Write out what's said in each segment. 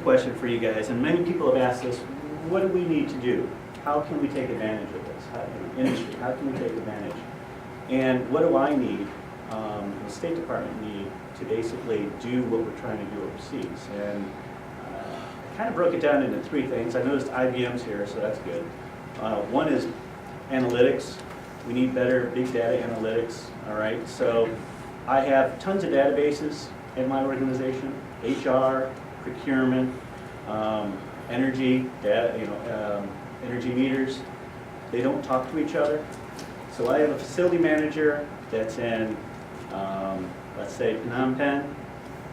question for you guys, and many people have asked us, what do we need to do? How can we take advantage of this? Industry, how can we take advantage? And what do I need, the State Department need, to basically do what we're trying to do overseas? And I kind of broke it down into 3 things. I noticed IBM's here, so that's good. One is analytics. We need better big data analytics, all right? So I have tons of databases in my organization, HR, procurement, energy, data, energy meters. They don't talk to each other. So I have a facility manager that's in, let's say, Phnom Penh.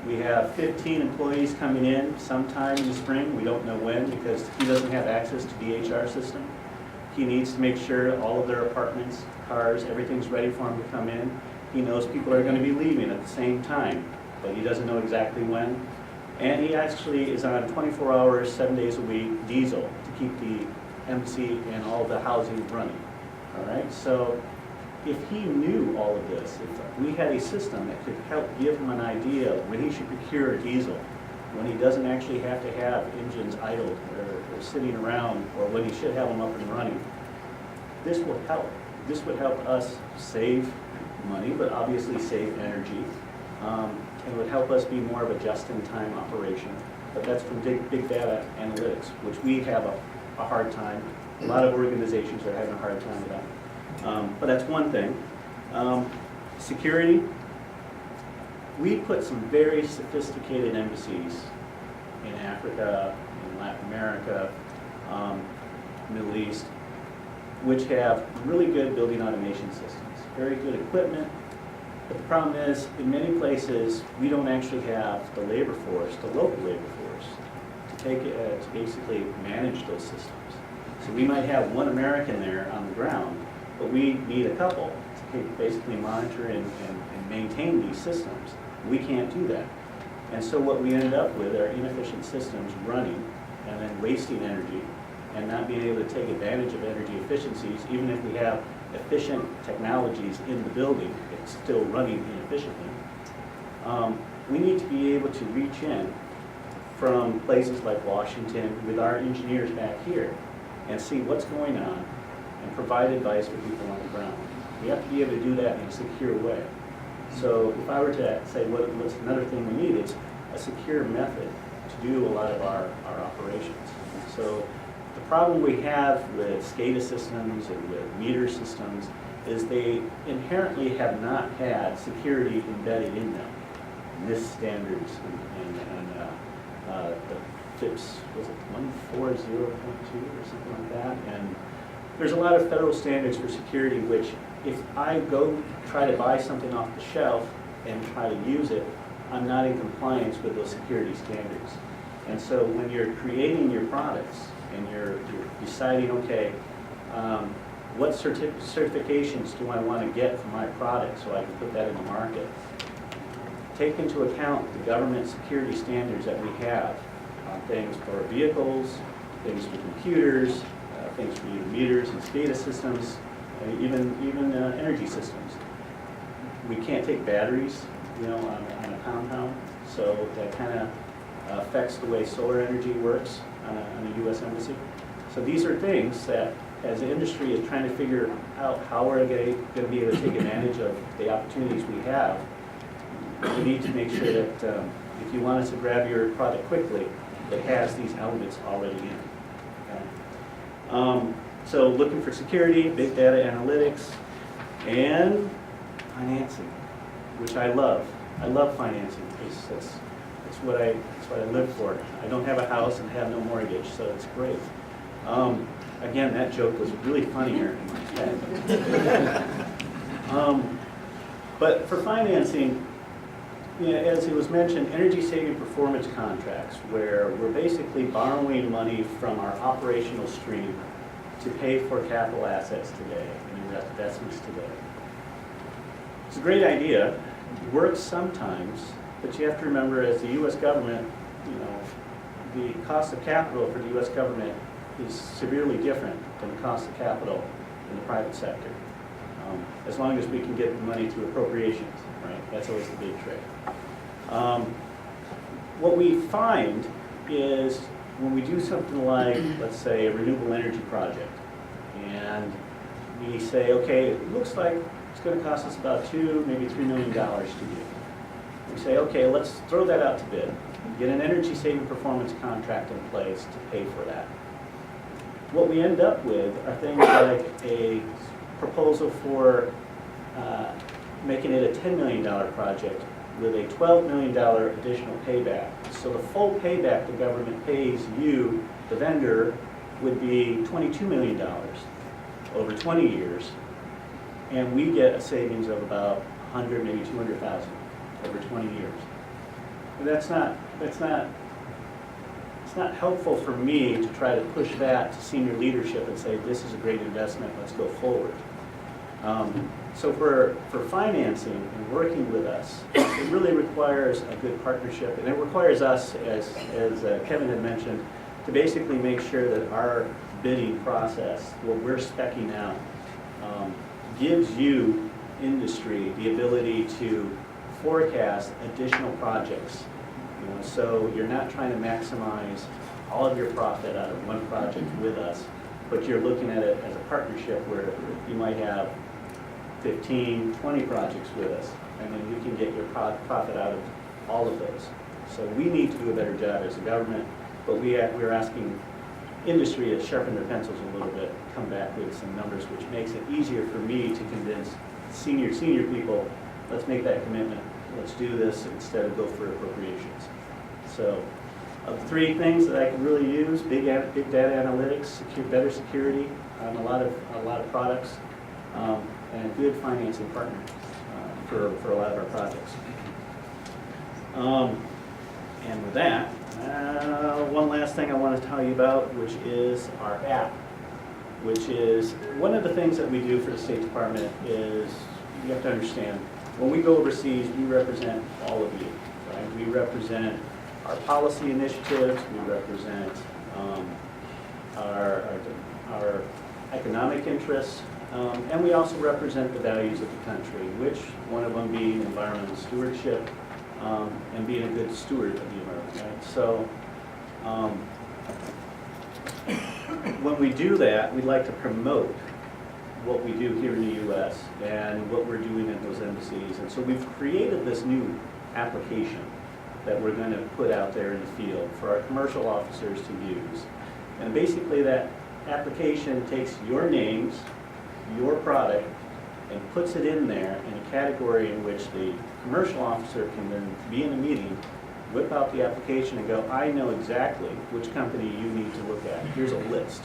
We have 15 employees coming in sometime in the spring. We don't know when because he doesn't have access to the HR system. He needs to make sure all of their apartments, cars, everything's ready for him to come in. He knows people are going to be leaving at the same time, but he doesn't know exactly when. And he actually is on 24 hours, 7 days a week, diesel to keep the embassy and all the housing running. All right, so if he knew all of this, if we had a system that could help give him an idea when he should procure a diesel, when he doesn't actually have to have engines idled or sitting around, or when he should have them up and running, this would help. This would help us save money, but obviously save energy. And would help us be more of a just-in-time operation. But that's from big data analytics, which we have a hard time. A lot of organizations are having a hard time with that. But that's one thing. Security. We put some very sophisticated embassies in Africa, in Latin America, Middle East, which have really good building automation systems, very good equipment. But the problem is, in many places, we don't actually have the labor force, the local labor force, to take it, to basically manage those systems. So we might have one American there on the ground, but we need a couple to basically monitor and maintain these systems. We can't do that. And so what we ended up with are inefficient systems running and then wasting energy and not being able to take advantage of energy efficiencies, even if we have efficient technologies in the building, it's still running inefficiently. We need to be able to reach in from places like Washington with our engineers back here and see what's going on and provide advice for people on the ground. We have to be able to do that in a secure way. So if I were to say what's another thing we need, it's a secure method to do a lot of our operations. So the problem we have with SCADA systems and with meter systems is they inherently have not had security embedded in them. NIST standards and the FIPS, was it 140.2 or something like that? And there's a lot of federal standards for security which if I go try to buy something off the shelf and try to use it, I'm not in compliance with those security standards. And so when you're creating your products and you're deciding, okay, what certifications do I want to get for my product so I can put that in the market? Take into account the government security standards that we have on things for vehicles, things for computers, things for your meters and SCADA systems, even energy systems. We can't take batteries, on a compound, so that kind of affects the way solar energy works on a U.S. embassy. So these are things that, as the industry is trying to figure out how we're going to be able to take advantage of the opportunities we have, we need to make sure that if you want us to grab your product quickly, it has these elements already in it. Okay? So looking for security, big data analytics, and financing, which I love. I love financing because that's what I live for. I don't have a house and have no mortgage, so it's great. Again, that joke was really funnier in my head. But for financing, as it was mentioned, energy saving performance contracts, where we're basically borrowing money from our operational stream to pay for capital assets today and investments today. It's a great idea. It works sometimes, but you have to remember, as the U.S. government, the cost of capital for the U.S. government is severely different than the cost of capital in the private sector. As long as we can get the money through appropriations, right? That's always the big trick. What we find is when we do something like, let's say, a renewable energy project, and we say, okay, it looks like it's going to cost us about $2, maybe $3 million to do. We say, okay, let's throw that out to bid. Get an energy saving performance contract in place to pay for that. What we end up with are things like a proposal for making it a $10 million project with a $12 million additional payback. So the full payback the government pays you, the vendor, would be $22 million over 20 years, and we get a savings of about 100, maybe 200,000 over 20 years. And it's not helpful for me to try to push that to senior leadership and say, this is a great investment, let's go forward. So for financing and working with us, it really requires a good partnership, and it requires us, as Kevin had mentioned, to basically make sure that our bidding process, what we're speccing out, gives you, industry, the ability to forecast additional projects. So you're not trying to maximize all of your profit out of one project with us, but you're looking at it as a partnership where you might have 15, 20 projects with us, and then you can get your profit out of all of those. So we need to do a better job as a government, but we're asking industry to sharpen their pencils a little bit, come back with some numbers, which makes it easier for me to convince senior people, let's make that commitment, let's do this instead of go for appropriations. So of the three things that I can really use, big data analytics, better security on a lot of products, and a good financing partner for a lot of our projects. And with that, one last thing I want to tell you about, which is our app, which is one of the things that we do for the State Department is, you have to understand, when we go overseas, we represent all of you, right? We represent our policy initiatives, we represent our economic interests, and we also represent the values of the country, which one of them being environmental stewardship and being a good steward of the environment, right? So when we do that, we'd like to promote what we do here in the U.S. and what we're doing at those embassies. And so we've created this new application that we're going to put out there in the field for our commercial officers to use. And basically that application takes your names, your product, and puts it in there in a category in which the commercial officer can then be in a meeting, whip out the application and go, I know exactly which company you need to look at. Here's a list.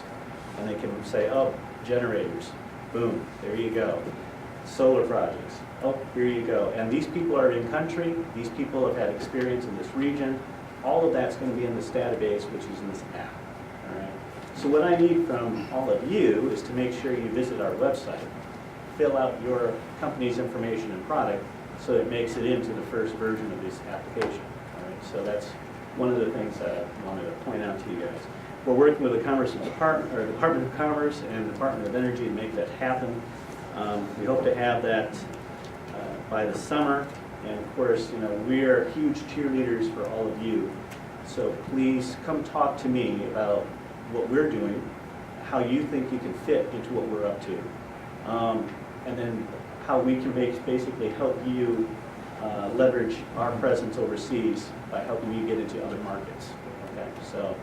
And they can say, oh, generators. Boom, there you go. Solar projects. Oh, here you go. And these people are in country. These people have had experience in this region. All of that's going to be in this database, which is in this app. All right. So what I need from all of you is to make sure you visit our website, fill out your company's information and product, so it makes it into the first version of this application. All right. So that's one of the things I wanted to point out to you guys. We're working with the Department of Commerce and Department of Energy to make that happen. We hope to have that by the summer. And of course, we are huge cheerleaders for all of you. So please come talk to me about what we're doing, how you think you can fit into what we're up to, and then how we can basically help you leverage our presence overseas by helping you get into other markets. Okay, so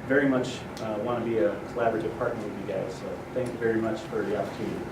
very much want to be a collaborative partner with you guys. So thank you very much for the opportunity.